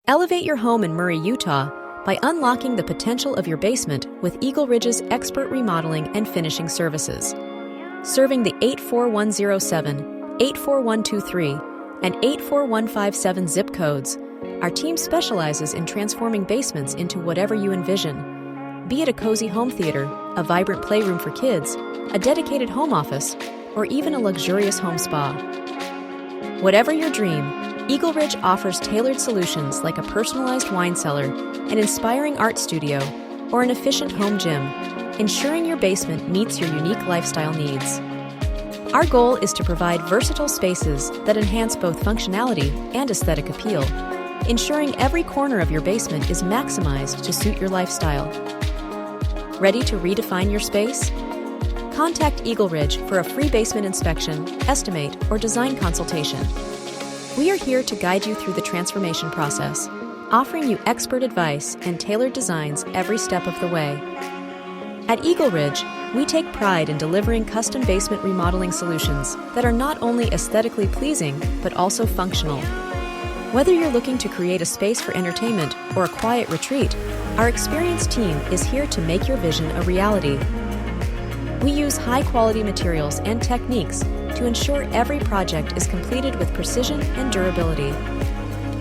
Elevate your home in Murray, Utah by unlocking the potential of your basement with EagleRidge's expert remodeling and finishing services. Serving the 84107, 84123, and 84157 zip codes, our team specializes in transforming basements into whatever you envision. Be it a cozy home theater, a vibrant playroom for kids, a dedicated home office, or even a luxurious home spa. Whatever your dream, EagleRidge offers tailored solutions like a personalized wine cellar, an inspiring art studio, or an efficient home gym, ensuring your basement meets your unique lifestyle needs. Our goal is to provide versatile spaces that enhance both functionality and aesthetic appeal, ensuring every corner of your basement is maximized to suit your lifestyle. Ready to redefine your space? Contact EagleRidge for a free basement inspection, estimate, or design consultation. We are here to guide you through the transformation process, offering you expert advice and tailored designs every step of the way. At EagleRidge, we take pride in delivering custom basement remodeling solutions that are not only aesthetically pleasing, but also functional. Whether you're looking to create a space for entertainment or a quiet retreat, our experienced team is here to make your vision a reality. We use high-quality materials and techniques to ensure every project is completed with precision and durability.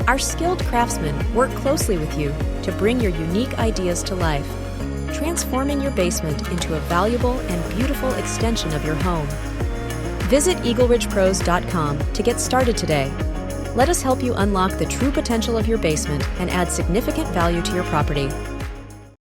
Our skilled craftsmen work closely with you to bring your unique ideas to life, transforming your basement into a valuable and beautiful extension of your home. Visit EagleRidgePros.com to get started today. Let us help you unlock the true potential of your basement and add significant value to your property.